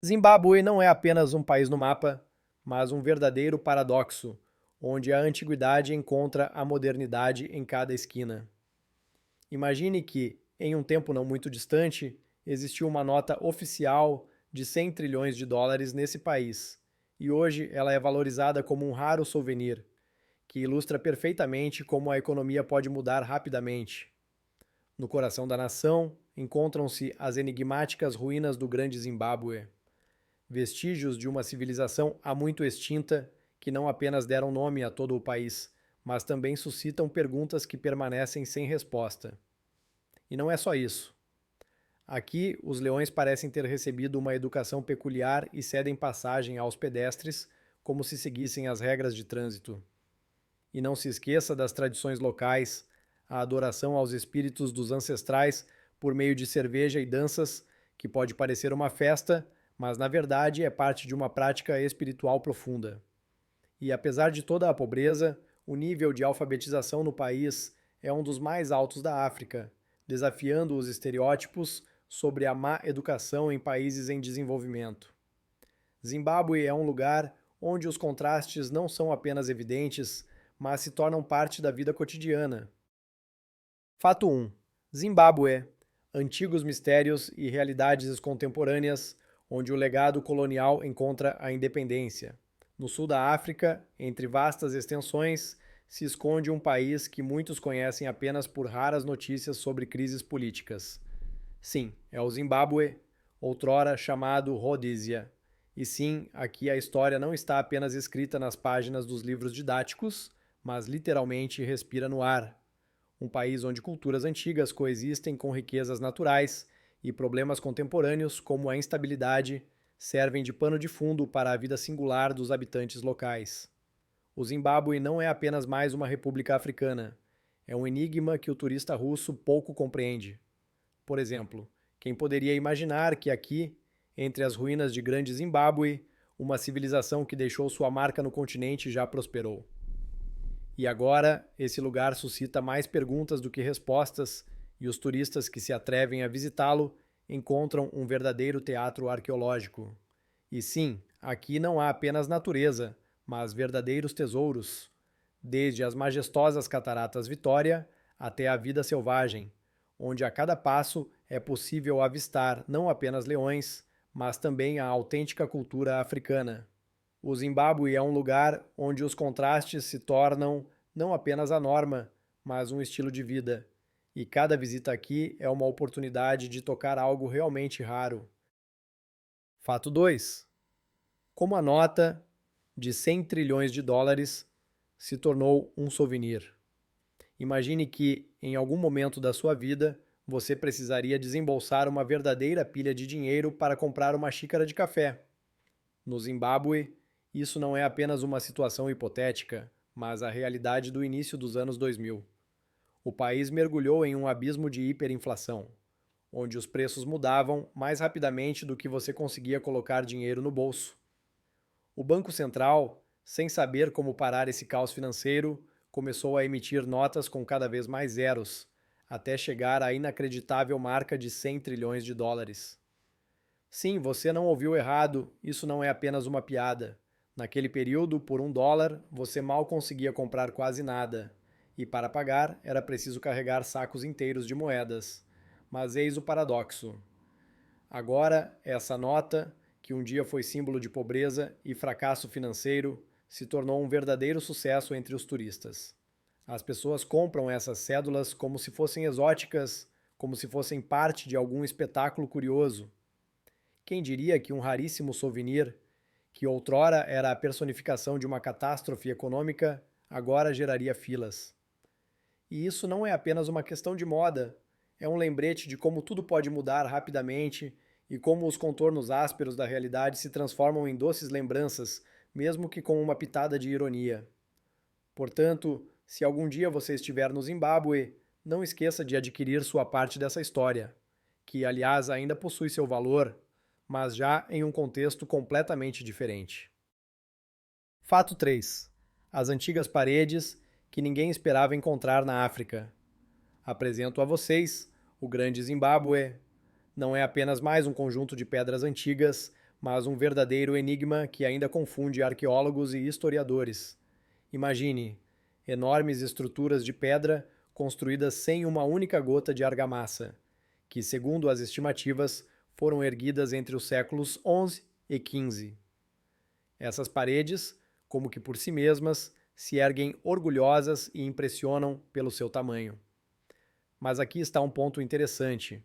Zimbábue não é apenas um país no mapa, mas um verdadeiro paradoxo, onde a antiguidade encontra a modernidade em cada esquina. Imagine que, em um tempo não muito distante, existiu uma nota oficial de 100 trilhões de dólares nesse país, e hoje ela é valorizada como um raro souvenir, que ilustra perfeitamente como a economia pode mudar rapidamente. No coração da nação encontram-se as enigmáticas ruínas do Grande Zimbábue, vestígios de uma civilização há muito extinta que não apenas deram nome a todo o país, mas também suscitam perguntas que permanecem sem resposta. E não é só isso. Aqui, os leões parecem ter recebido uma educação peculiar e cedem passagem aos pedestres como se seguissem as regras de trânsito. E não se esqueça das tradições locais, a adoração aos espíritos dos ancestrais por meio de cerveja e danças, que pode parecer uma festa, mas na verdade é parte de uma prática espiritual profunda. E apesar de toda a pobreza, o nível de alfabetização no país é um dos mais altos da África, desafiando os estereótipos sobre a má educação em países em desenvolvimento. Zimbábue é um lugar onde os contrastes não são apenas evidentes, mas se tornam parte da vida cotidiana. Fato 1. Zimbábue. Antigos mistérios e realidades contemporâneas, onde o legado colonial encontra a independência. No sul da África, entre vastas extensões, se esconde um país que muitos conhecem apenas por raras notícias sobre crises políticas. Sim, é o Zimbábue, outrora chamado Rodízia. E sim, aqui a história não está apenas escrita nas páginas dos livros didáticos, mas literalmente respira no ar. Um país onde culturas antigas coexistem com riquezas naturais e problemas contemporâneos, como a instabilidade, servem de pano de fundo para a vida singular dos habitantes locais. O Zimbábue não é apenas mais uma república africana, é um enigma que o turista russo pouco compreende. Por exemplo, quem poderia imaginar que aqui, entre as ruínas de grande Zimbábue, uma civilização que deixou sua marca no continente já prosperou? E agora, esse lugar suscita mais perguntas do que respostas, e os turistas que se atrevem a visitá-lo encontram um verdadeiro teatro arqueológico. E sim, aqui não há apenas natureza, mas verdadeiros tesouros, desde as majestosas cataratas Vitória até a vida selvagem, onde a cada passo é possível avistar não apenas leões, mas também a autêntica cultura africana. O Zimbábue é um lugar onde os contrastes se tornam não apenas a norma, mas um estilo de vida. E cada visita aqui é uma oportunidade de tocar algo realmente raro. Fato 2. Como a nota de 100 trilhões de dólares se tornou um souvenir. Imagine que, em algum momento da sua vida, você precisaria desembolsar uma verdadeira pilha de dinheiro para comprar uma xícara de café. No Zimbábue, isso não é apenas uma situação hipotética, mas a realidade do início dos anos 2000. O país mergulhou em um abismo de hiperinflação, onde os preços mudavam mais rapidamente do que você conseguia colocar dinheiro no bolso. O Banco Central, sem saber como parar esse caos financeiro, começou a emitir notas com cada vez mais zeros, até chegar à inacreditável marca de 100 trilhões de dólares. Sim, você não ouviu errado, isso não é apenas uma piada. Naquele período, por $1, você mal conseguia comprar quase nada. E para pagar, era preciso carregar sacos inteiros de moedas. Mas eis o paradoxo. Agora, essa nota, que um dia foi símbolo de pobreza e fracasso financeiro, se tornou um verdadeiro sucesso entre os turistas. As pessoas compram essas cédulas como se fossem exóticas, como se fossem parte de algum espetáculo curioso. Quem diria que um raríssimo souvenir, que outrora era a personificação de uma catástrofe econômica, agora geraria filas? E isso não é apenas uma questão de moda, é um lembrete de como tudo pode mudar rapidamente e como os contornos ásperos da realidade se transformam em doces lembranças, mesmo que com uma pitada de ironia. Portanto, se algum dia você estiver no Zimbábue, não esqueça de adquirir sua parte dessa história, que aliás ainda possui seu valor, mas já em um contexto completamente diferente. Fato 3. As antigas paredes que ninguém esperava encontrar na África. Apresento a vocês o Grande Zimbábue. Não é apenas mais um conjunto de pedras antigas, mas um verdadeiro enigma que ainda confunde arqueólogos e historiadores. Imagine enormes estruturas de pedra construídas sem uma única gota de argamassa, que, segundo as estimativas, foram erguidas entre os séculos XI e XV. Essas paredes, como que por si mesmas, se erguem orgulhosas e impressionam pelo seu tamanho. Mas aqui está um ponto interessante.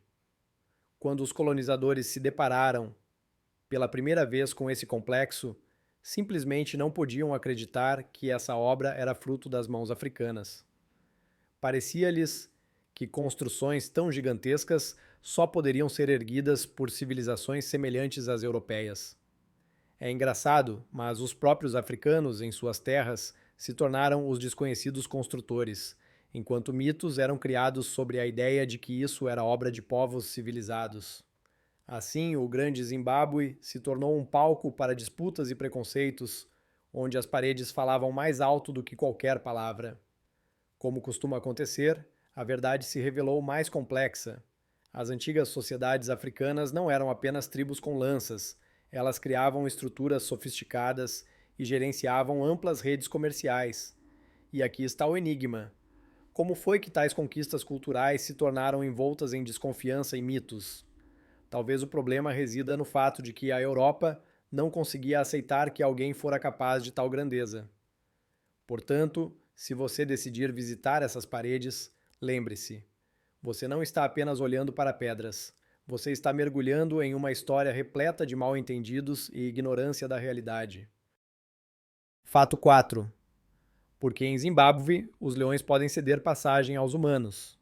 Quando os colonizadores se depararam pela primeira vez com esse complexo, simplesmente não podiam acreditar que essa obra era fruto das mãos africanas. Parecia-lhes que construções tão gigantescas só poderiam ser erguidas por civilizações semelhantes às europeias. É engraçado, mas os próprios africanos, em suas terras, se tornaram os desconhecidos construtores, enquanto mitos eram criados sobre a ideia de que isso era obra de povos civilizados. Assim, o grande Zimbábue se tornou um palco para disputas e preconceitos, onde as paredes falavam mais alto do que qualquer palavra. Como costuma acontecer, a verdade se revelou mais complexa. As antigas sociedades africanas não eram apenas tribos com lanças, elas criavam estruturas sofisticadas e gerenciavam amplas redes comerciais. E aqui está o enigma. Como foi que tais conquistas culturais se tornaram envoltas em desconfiança e mitos? Talvez o problema resida no fato de que a Europa não conseguia aceitar que alguém fora capaz de tal grandeza. Portanto, se você decidir visitar essas paredes, lembre-se, você não está apenas olhando para pedras, você está mergulhando em uma história repleta de mal-entendidos e ignorância da realidade. Fato 4. Porque em Zimbábue, os leões podem ceder passagem aos humanos.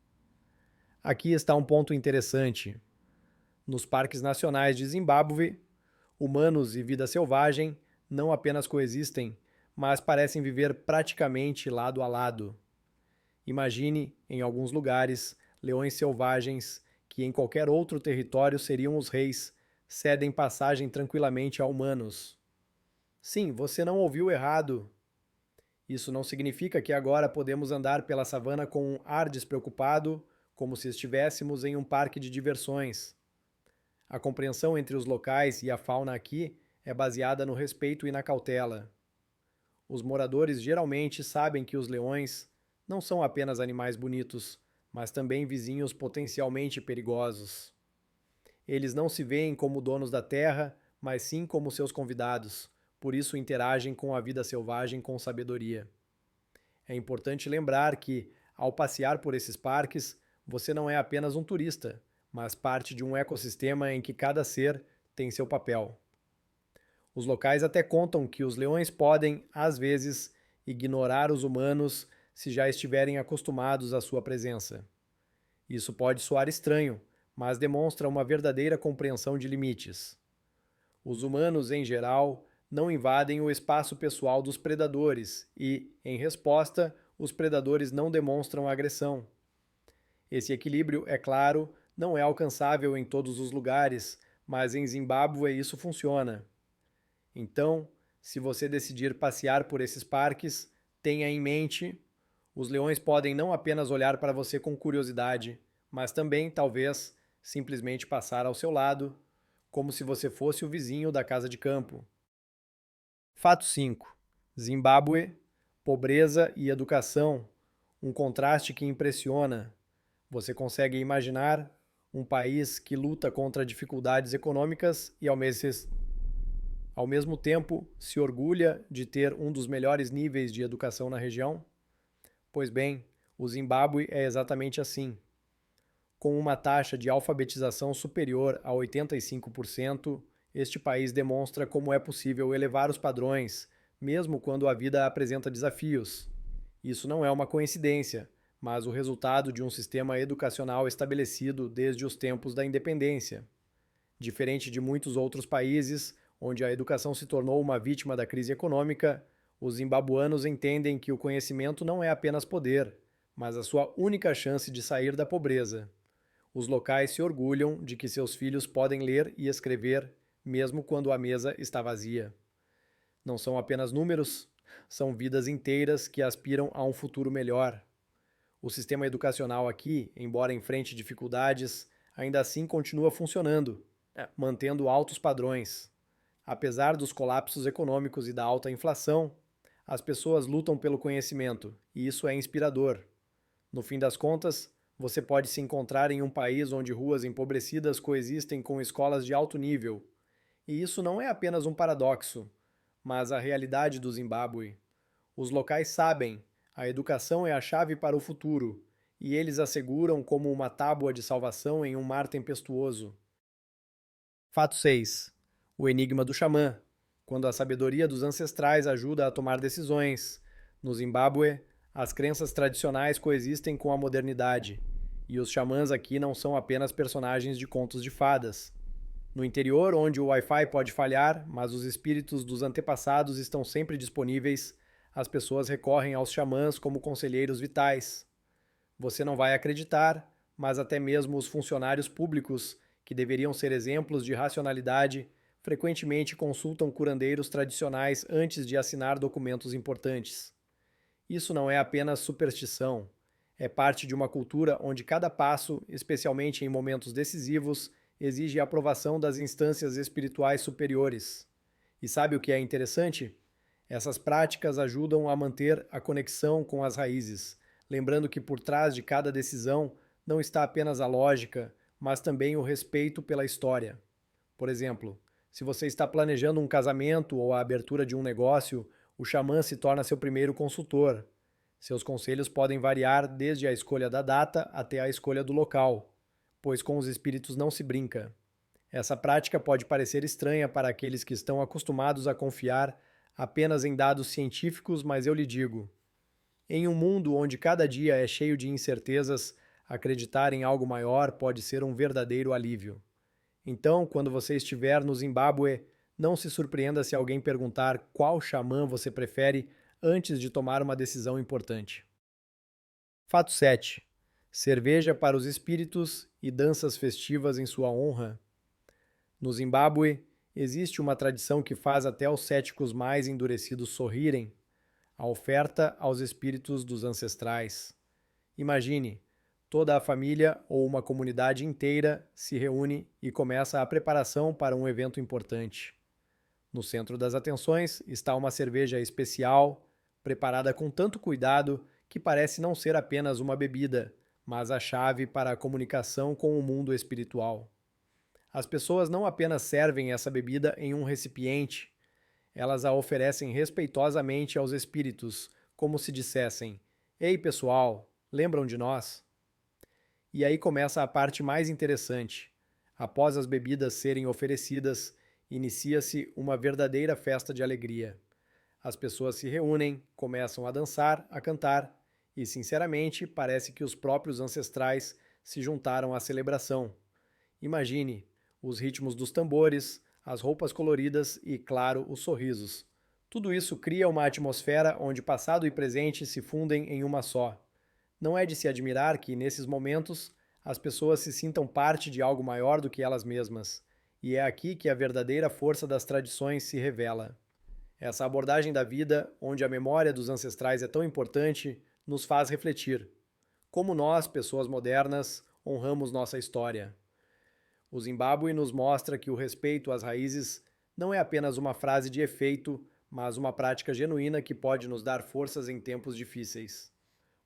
Aqui está um ponto interessante. Nos parques nacionais de Zimbábue, humanos e vida selvagem não apenas coexistem, mas parecem viver praticamente lado a lado. Imagine, em alguns lugares, leões selvagens que em qualquer outro território seriam os reis, cedem passagem tranquilamente a humanos. Sim, você não ouviu errado. Isso não significa que agora podemos andar pela savana com um ar despreocupado, como se estivéssemos em um parque de diversões. A compreensão entre os locais e a fauna aqui é baseada no respeito e na cautela. Os moradores geralmente sabem que os leões não são apenas animais bonitos, mas também vizinhos potencialmente perigosos. Eles não se veem como donos da terra, mas sim como seus convidados, por isso interagem com a vida selvagem com sabedoria. É importante lembrar que, ao passear por esses parques, você não é apenas um turista, mas parte de um ecossistema em que cada ser tem seu papel. Os locais até contam que os leões podem, às vezes, ignorar os humanos se já estiverem acostumados à sua presença. Isso pode soar estranho, mas demonstra uma verdadeira compreensão de limites. Os humanos, em geral, não invadem o espaço pessoal dos predadores e, em resposta, os predadores não demonstram agressão. Esse equilíbrio, é claro, não é alcançável em todos os lugares, mas em Zimbábue isso funciona. Então, se você decidir passear por esses parques, tenha em mente: os leões podem não apenas olhar para você com curiosidade, mas também, talvez, simplesmente passar ao seu lado, como se você fosse o vizinho da casa de campo. Fato 5. Zimbábue, pobreza e educação, um contraste que impressiona. Você consegue imaginar um país que luta contra dificuldades econômicas e, ao mesmo tempo, se orgulha de ter um dos melhores níveis de educação na região? Pois bem, o Zimbábue é exatamente assim. Com uma taxa de alfabetização superior a 85%, este país demonstra como é possível elevar os padrões, mesmo quando a vida apresenta desafios. Isso não é uma coincidência, mas o resultado de um sistema educacional estabelecido desde os tempos da independência. Diferente de muitos outros países, onde a educação se tornou uma vítima da crise econômica, os zimbabuanos entendem que o conhecimento não é apenas poder, mas a sua única chance de sair da pobreza. Os locais se orgulham de que seus filhos podem ler e escrever, mesmo quando a mesa está vazia. Não são apenas números, são vidas inteiras que aspiram a um futuro melhor. O sistema educacional aqui, embora enfrente dificuldades, ainda assim continua funcionando, mantendo altos padrões. Apesar dos colapsos econômicos e da alta inflação, as pessoas lutam pelo conhecimento, e isso é inspirador. No fim das contas, você pode se encontrar em um país onde ruas empobrecidas coexistem com escolas de alto nível. E isso não é apenas um paradoxo, mas a realidade do Zimbábue. Os locais sabem, a educação é a chave para o futuro, e eles a seguram como uma tábua de salvação em um mar tempestuoso. Fato 6. O enigma do xamã. Quando a sabedoria dos ancestrais ajuda a tomar decisões. No Zimbábue, as crenças tradicionais coexistem com a modernidade, e os xamãs aqui não são apenas personagens de contos de fadas. No interior, onde o Wi-Fi pode falhar, mas os espíritos dos antepassados estão sempre disponíveis, as pessoas recorrem aos xamãs como conselheiros vitais. Você não vai acreditar, mas até mesmo os funcionários públicos, que deveriam ser exemplos de racionalidade, frequentemente consultam curandeiros tradicionais antes de assinar documentos importantes. Isso não é apenas superstição, é parte de uma cultura onde cada passo, especialmente em momentos decisivos, exige a aprovação das instâncias espirituais superiores. E sabe o que é interessante? Essas práticas ajudam a manter a conexão com as raízes, lembrando que por trás de cada decisão não está apenas a lógica, mas também o respeito pela história. Por exemplo, se você está planejando um casamento ou a abertura de um negócio, o xamã se torna seu primeiro consultor. Seus conselhos podem variar desde a escolha da data até a escolha do local, pois com os espíritos não se brinca. Essa prática pode parecer estranha para aqueles que estão acostumados a confiar apenas em dados científicos, mas eu lhe digo: em um mundo onde cada dia é cheio de incertezas, acreditar em algo maior pode ser um verdadeiro alívio. Então, quando você estiver no Zimbábue, não se surpreenda se alguém perguntar qual xamã você prefere antes de tomar uma decisão importante. Fato 7. Cerveja para os espíritos e danças festivas em sua honra. No Zimbábue, existe uma tradição que faz até os céticos mais endurecidos sorrirem: a oferta aos espíritos dos ancestrais. Imagine, toda a família ou uma comunidade inteira se reúne e começa a preparação para um evento importante. No centro das atenções está uma cerveja especial, preparada com tanto cuidado que parece não ser apenas uma bebida, mas a chave para a comunicação com o mundo espiritual. As pessoas não apenas servem essa bebida em um recipiente, elas a oferecem respeitosamente aos espíritos, como se dissessem: Ei, pessoal, lembram de nós? E aí começa a parte mais interessante. Após as bebidas serem oferecidas, inicia-se uma verdadeira festa de alegria. As pessoas se reúnem, começam a dançar, a cantar, e, sinceramente, parece que os próprios ancestrais se juntaram à celebração. Imagine os ritmos dos tambores, as roupas coloridas e, claro, os sorrisos. Tudo isso cria uma atmosfera onde passado e presente se fundem em uma só. Não é de se admirar que, nesses momentos, as pessoas se sintam parte de algo maior do que elas mesmas. E é aqui que a verdadeira força das tradições se revela. Essa abordagem da vida, onde a memória dos ancestrais é tão importante, nos faz refletir. Como nós, pessoas modernas, honramos nossa história. O Zimbábue nos mostra que o respeito às raízes não é apenas uma frase de efeito, mas uma prática genuína que pode nos dar forças em tempos difíceis.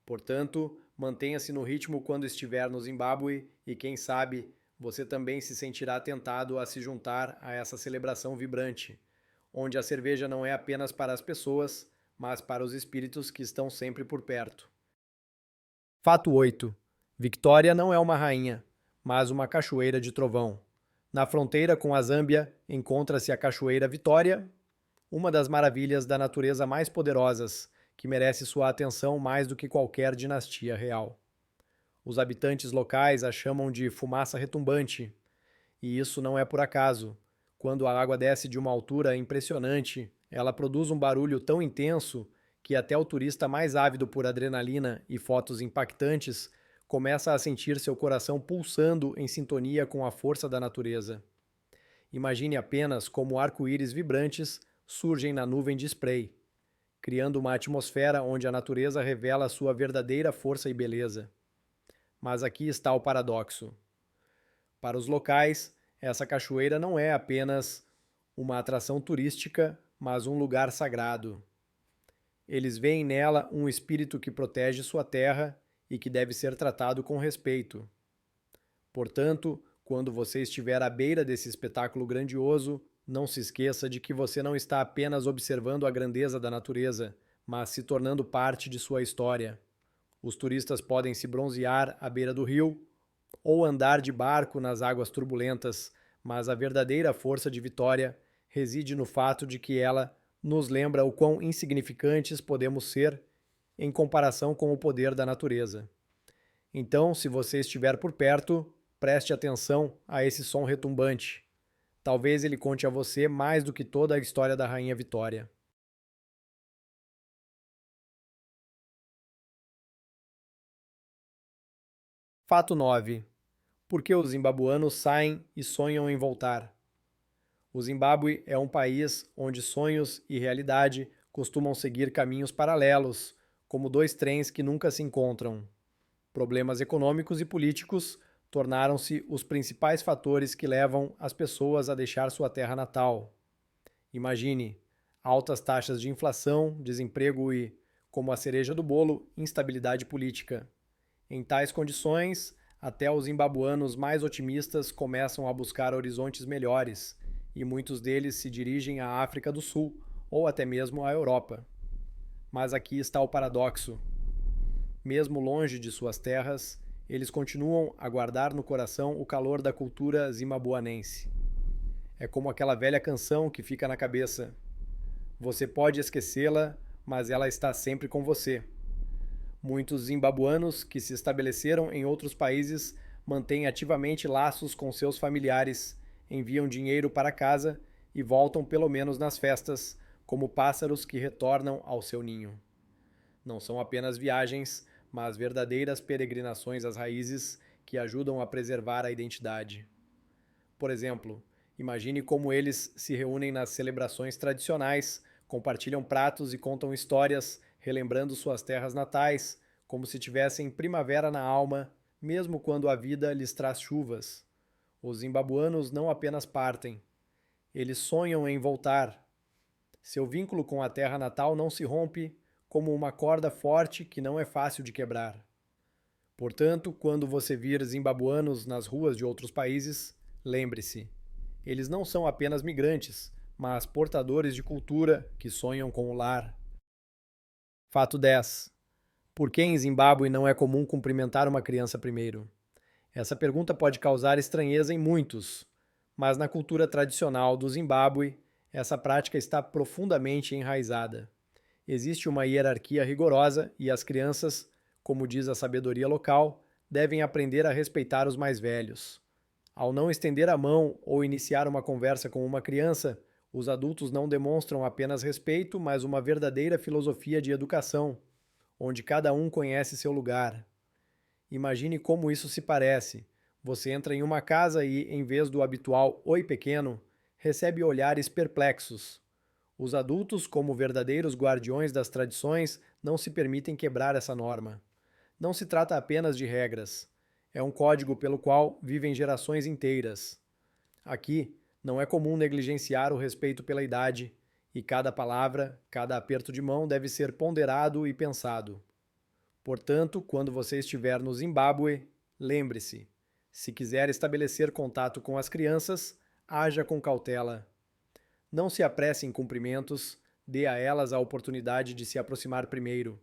Portanto, mantenha-se no ritmo quando estiver no Zimbábue e, quem sabe, você também se sentirá tentado a se juntar a essa celebração vibrante, onde a cerveja não é apenas para as pessoas, mas para os espíritos que estão sempre por perto. Fato 8. Victoria não é uma rainha, mas uma cachoeira de trovão. Na fronteira com a Zâmbia encontra-se a Cachoeira Vitória, uma das maravilhas da natureza mais poderosas, que merece sua atenção mais do que qualquer dinastia real. Os habitantes locais a chamam de fumaça retumbante, e isso não é por acaso. Quando a água desce de uma altura impressionante, ela produz um barulho tão intenso que até o turista mais ávido por adrenalina e fotos impactantes começa a sentir seu coração pulsando em sintonia com a força da natureza. Imagine apenas como arco-íris vibrantes surgem na nuvem de spray, criando uma atmosfera onde a natureza revela sua verdadeira força e beleza. Mas aqui está o paradoxo. Para os locais, essa cachoeira não é apenas uma atração turística, mas um lugar sagrado. Eles veem nela um espírito que protege sua terra e que deve ser tratado com respeito. Portanto, quando você estiver à beira desse espetáculo grandioso, não se esqueça de que você não está apenas observando a grandeza da natureza, mas se tornando parte de sua história. Os turistas podem se bronzear à beira do rio ou andar de barco nas águas turbulentas, mas a verdadeira força de Vitória reside no fato de que ela nos lembra o quão insignificantes podemos ser em comparação com o poder da natureza. Então, se você estiver por perto, preste atenção a esse som retumbante. Talvez ele conte a você mais do que toda a história da Rainha Vitória. Fato 9. Por que os zimbabuanos saem e sonham em voltar? O Zimbábue é um país onde sonhos e realidade costumam seguir caminhos paralelos, como dois trens que nunca se encontram. Problemas econômicos e políticos tornaram-se os principais fatores que levam as pessoas a deixar sua terra natal. Imagine altas taxas de inflação, desemprego e, como a cereja do bolo, instabilidade política. Em tais condições, até os zimbabuanos mais otimistas começam a buscar horizontes melhores, e muitos deles se dirigem à África do Sul ou até mesmo à Europa. Mas aqui está o paradoxo. Mesmo longe de suas terras, eles continuam a guardar no coração o calor da cultura zimbabuanense. É como aquela velha canção que fica na cabeça. Você pode esquecê-la, mas ela está sempre com você. Muitos zimbabuanos que se estabeleceram em outros países mantêm ativamente laços com seus familiares, enviam dinheiro para casa e voltam pelo menos nas festas, como pássaros que retornam ao seu ninho. Não são apenas viagens, mas verdadeiras peregrinações às raízes que ajudam a preservar a identidade. Por exemplo, imagine como eles se reúnem nas celebrações tradicionais, compartilham pratos e contam histórias, relembrando suas terras natais, como se tivessem primavera na alma, mesmo quando a vida lhes traz chuvas. Os zimbabuanos não apenas partem, eles sonham em voltar. Seu vínculo com a terra natal não se rompe como uma corda forte que não é fácil de quebrar. Portanto, quando você vir zimbabuanos nas ruas de outros países, lembre-se, eles não são apenas migrantes, mas portadores de cultura que sonham com o lar. Fato 10. Por que em Zimbábue não é comum cumprimentar uma criança primeiro? Essa pergunta pode causar estranheza em muitos, mas na cultura tradicional do Zimbábue, essa prática está profundamente enraizada. Existe uma hierarquia rigorosa e as crianças, como diz a sabedoria local, devem aprender a respeitar os mais velhos. Ao não estender a mão ou iniciar uma conversa com uma criança, os adultos não demonstram apenas respeito, mas uma verdadeira filosofia de educação, onde cada um conhece seu lugar. Imagine como isso se parece. Você entra em uma casa e, em vez do habitual "Oi, pequeno", recebe olhares perplexos. Os adultos, como verdadeiros guardiões das tradições, não se permitem quebrar essa norma. Não se trata apenas de regras. É um código pelo qual vivem gerações inteiras. Aqui, não é comum negligenciar o respeito pela idade, e cada palavra, cada aperto de mão deve ser ponderado e pensado. Portanto, quando você estiver no Zimbábue, lembre-se: se quiser estabelecer contato com as crianças, haja com cautela. Não se apresse em cumprimentos, dê a elas a oportunidade de se aproximar primeiro.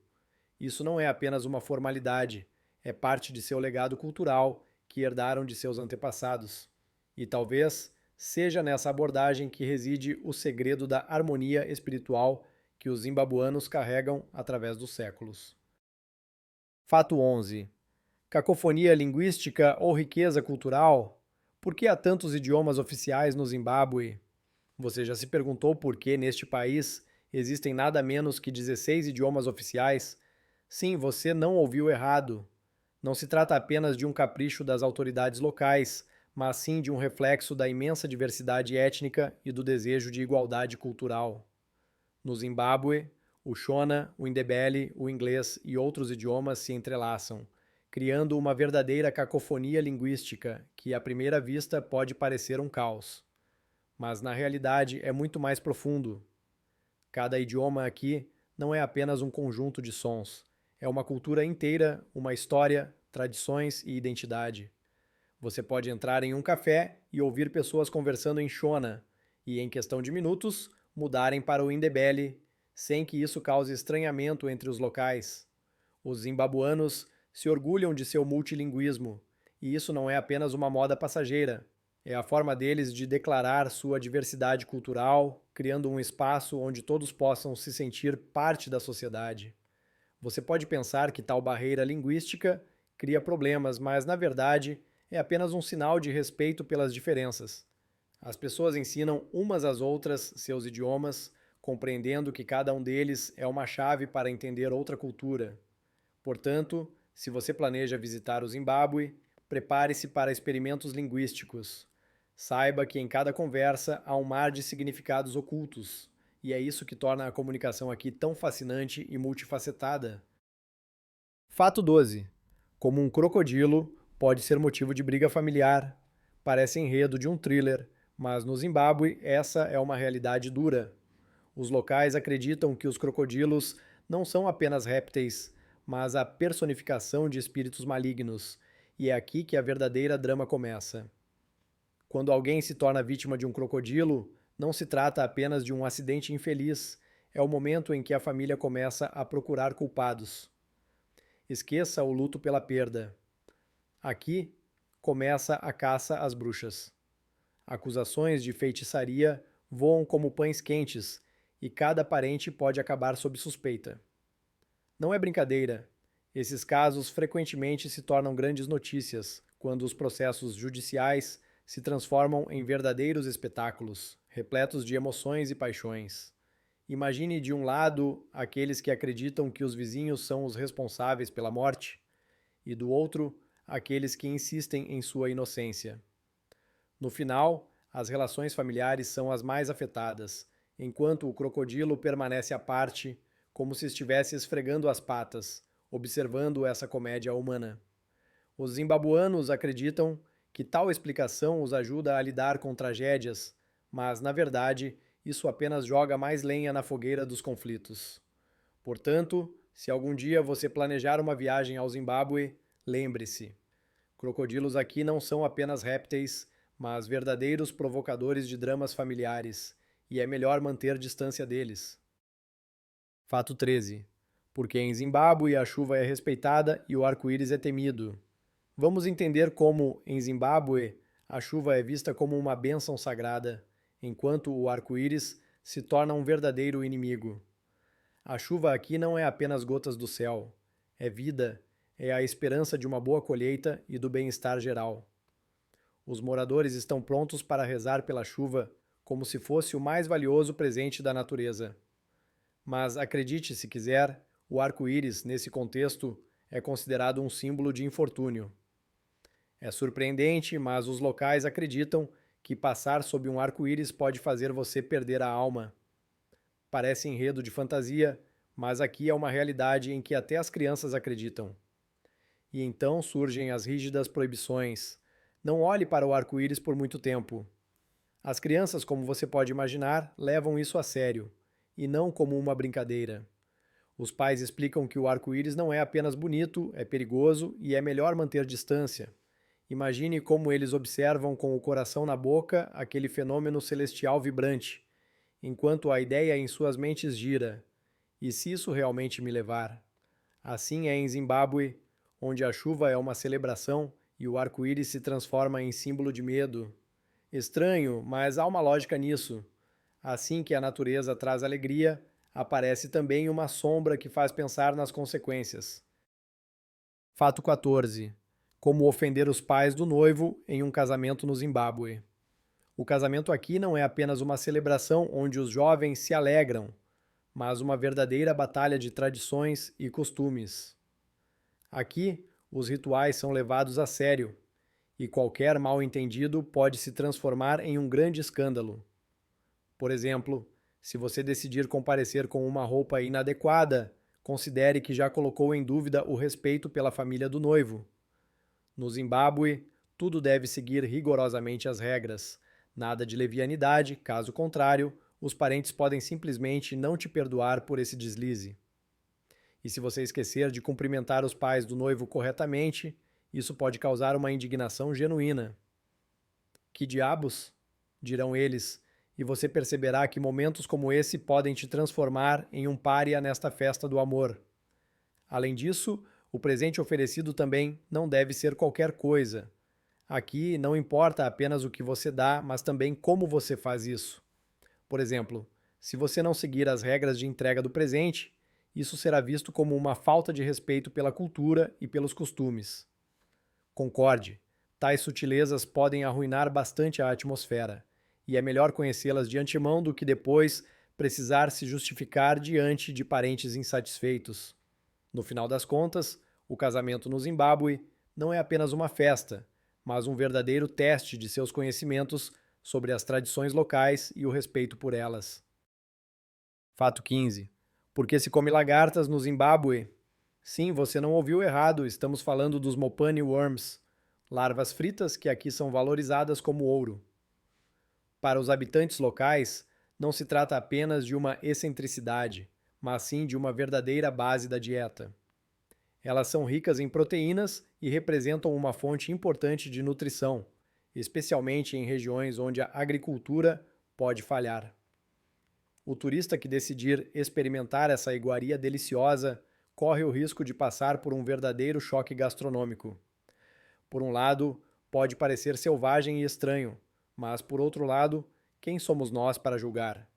Isso não é apenas uma formalidade, é parte de seu legado cultural que herdaram de seus antepassados. E talvez seja nessa abordagem que reside o segredo da harmonia espiritual que os zimbabuanos carregam através dos séculos. Fato 11. Cacofonia linguística ou riqueza cultural? Por que há tantos idiomas oficiais no Zimbábue? Você já se perguntou por que neste país existem nada menos que 16 idiomas oficiais? Sim, você não ouviu errado. Não se trata apenas de um capricho das autoridades locais, mas sim de um reflexo da imensa diversidade étnica e do desejo de igualdade cultural. No Zimbábue, o Shona, o Ndebele, o inglês e outros idiomas se entrelaçam, criando uma verdadeira cacofonia linguística que, à primeira vista, pode parecer um caos. mas na realidade é muito mais profundo. Cada idioma aqui não é apenas um conjunto de sons, é uma cultura inteira, uma história, tradições e identidade. Você pode entrar em um café e ouvir pessoas conversando em Shona, e em questão de minutos, mudarem para o Indebele, sem que isso cause estranhamento entre os locais. Os zimbabuanos se orgulham de seu multilinguismo, e isso não é apenas uma moda passageira. É a forma deles de declarar sua diversidade cultural, criando um espaço onde todos possam se sentir parte da sociedade. Você pode pensar que tal barreira linguística cria problemas, mas na verdade é apenas um sinal de respeito pelas diferenças. As pessoas ensinam umas às outras seus idiomas, compreendendo que cada um deles é uma chave para entender outra cultura. Portanto, se você planeja visitar o Zimbábue, prepare-se para experimentos linguísticos. Saiba que em cada conversa há um mar de significados ocultos, e é isso que torna a comunicação aqui tão fascinante e multifacetada. Fato 12. Como um crocodilo pode ser motivo de briga familiar. Parece enredo de um thriller, mas no Zimbábue essa é uma realidade dura. Os locais acreditam que os crocodilos não são apenas répteis, mas a personificação de espíritos malignos, e é aqui que a verdadeira drama começa. Quando alguém se torna vítima de um crocodilo, não se trata apenas de um acidente infeliz, é o momento em que a família começa a procurar culpados. Esqueça o luto pela perda. Aqui começa a caça às bruxas. Acusações de feitiçaria voam como pães quentes e cada parente pode acabar sob suspeita. Não é brincadeira. Esses casos frequentemente se tornam grandes notícias quando os processos judiciais se transformam em verdadeiros espetáculos, repletos de emoções e paixões. Imagine de um lado aqueles que acreditam que os vizinhos são os responsáveis pela morte, e do outro, aqueles que insistem em sua inocência. No final, as relações familiares são as mais afetadas, enquanto o crocodilo permanece à parte, como se estivesse esfregando as patas, observando essa comédia humana. Os zimbabuanos acreditam que tal explicação os ajuda a lidar com tragédias, mas, na verdade, isso apenas joga mais lenha na fogueira dos conflitos. Portanto, se algum dia você planejar uma viagem ao Zimbábue, lembre-se: crocodilos aqui não são apenas répteis, mas verdadeiros provocadores de dramas familiares, e é melhor manter distância deles. Fato 13. Porque em Zimbábue a chuva é respeitada e o arco-íris é temido. Vamos entender como, em Zimbábue, a chuva é vista como uma bênção sagrada, enquanto o arco-íris se torna um verdadeiro inimigo. A chuva aqui não é apenas gotas do céu, é vida, é a esperança de uma boa colheita e do bem-estar geral. Os moradores estão prontos para rezar pela chuva como se fosse o mais valioso presente da natureza. Mas acredite se quiser, o arco-íris, nesse contexto, é considerado um símbolo de infortúnio. É surpreendente, mas os locais acreditam que passar sob um arco-íris pode fazer você perder a alma. Parece enredo de fantasia, mas aqui é uma realidade em que até as crianças acreditam. E então surgem as rígidas proibições. Não olhe para o arco-íris por muito tempo. As crianças, como você pode imaginar, levam isso a sério, e não como uma brincadeira. Os pais explicam que o arco-íris não é apenas bonito, é perigoso e é melhor manter distância. Imagine como eles observam com o coração na boca aquele fenômeno celestial vibrante, enquanto a ideia em suas mentes gira: e se isso realmente me levar? Assim é em Zimbábue, onde a chuva é uma celebração e o arco-íris se transforma em símbolo de medo. Estranho, mas há uma lógica nisso. Assim que a natureza traz alegria, aparece também uma sombra que faz pensar nas consequências. Fato 14. Como ofender os pais do noivo em um casamento no Zimbábue. O casamento aqui não é apenas uma celebração onde os jovens se alegram, mas uma verdadeira batalha de tradições e costumes. Aqui, os rituais são levados a sério, e qualquer mal-entendido pode se transformar em um grande escândalo. Por exemplo, se você decidir comparecer com uma roupa inadequada, considere que já colocou em dúvida o respeito pela família do noivo. No Zimbábue, tudo deve seguir rigorosamente as regras. Nada de levianidade, caso contrário, os parentes podem simplesmente não te perdoar por esse deslize. E se você esquecer de cumprimentar os pais do noivo corretamente, isso pode causar uma indignação genuína. Que diabos? Dirão eles, e você perceberá que momentos como esse podem te transformar em um pária nesta festa do amor. Além disso, o presente oferecido também não deve ser qualquer coisa. Aqui não importa apenas o que você dá, mas também como você faz isso. Por exemplo, se você não seguir as regras de entrega do presente, isso será visto como uma falta de respeito pela cultura e pelos costumes. Concorde, tais sutilezas podem arruinar bastante a atmosfera, e é melhor conhecê-las de antemão do que depois precisar se justificar diante de parentes insatisfeitos. No final das contas, o casamento no Zimbábue não é apenas uma festa, mas um verdadeiro teste de seus conhecimentos sobre as tradições locais e o respeito por elas. Fato 15. Por que se come lagartas no Zimbábue? Sim, você não ouviu errado, estamos falando dos Mopane worms, larvas fritas que aqui são valorizadas como ouro. Para os habitantes locais, não se trata apenas de uma excentricidade, mas sim de uma verdadeira base da dieta. Elas são ricas em proteínas e representam uma fonte importante de nutrição, especialmente em regiões onde a agricultura pode falhar. O turista que decidir experimentar essa iguaria deliciosa corre o risco de passar por um verdadeiro choque gastronômico. Por um lado, pode parecer selvagem e estranho, mas por outro lado, quem somos nós para julgar?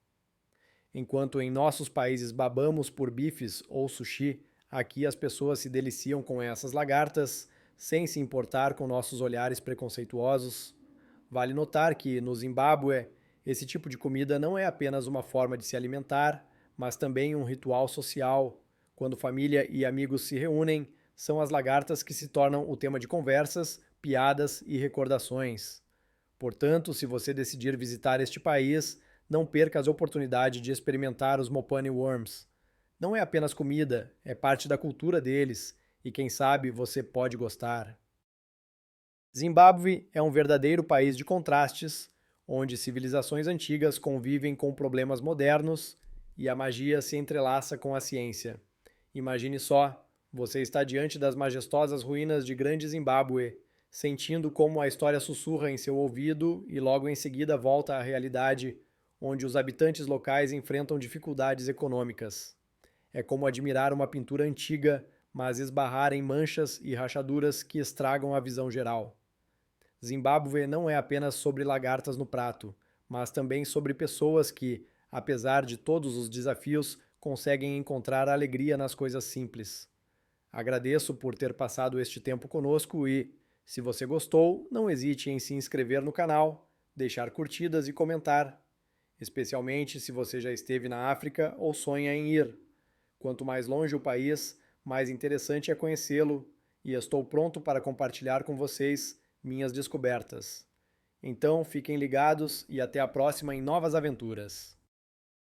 Enquanto em nossos países babamos por bifes ou sushi, aqui as pessoas se deliciam com essas lagartas, sem se importar com nossos olhares preconceituosos. Vale notar que, no Zimbábue, esse tipo de comida não é apenas uma forma de se alimentar, mas também um ritual social. Quando família e amigos se reúnem, são as lagartas que se tornam o tema de conversas, piadas e recordações. Portanto, se você decidir visitar este país, não perca a oportunidade de experimentar os Mopane worms. Não é apenas comida, é parte da cultura deles, e quem sabe você pode gostar. Zimbábue é um verdadeiro país de contrastes, onde civilizações antigas convivem com problemas modernos e a magia se entrelaça com a ciência. Imagine só, você está diante das majestosas ruínas de Grande Zimbábue, sentindo como a história sussurra em seu ouvido e logo em seguida volta à realidade, onde os habitantes locais enfrentam dificuldades econômicas. É como admirar uma pintura antiga, mas esbarrar em manchas e rachaduras que estragam a visão geral. Zimbábue não é apenas sobre lagartas no prato, mas também sobre pessoas que, apesar de todos os desafios, conseguem encontrar alegria nas coisas simples. Agradeço por ter passado este tempo conosco e, se você gostou, não hesite em se inscrever no canal, deixar curtidas e comentar, especialmente se você já esteve na África ou sonha em ir. Quanto mais longe o país, mais interessante é conhecê-lo, e estou pronto para compartilhar com vocês minhas descobertas. Então, fiquem ligados e até a próxima em novas aventuras.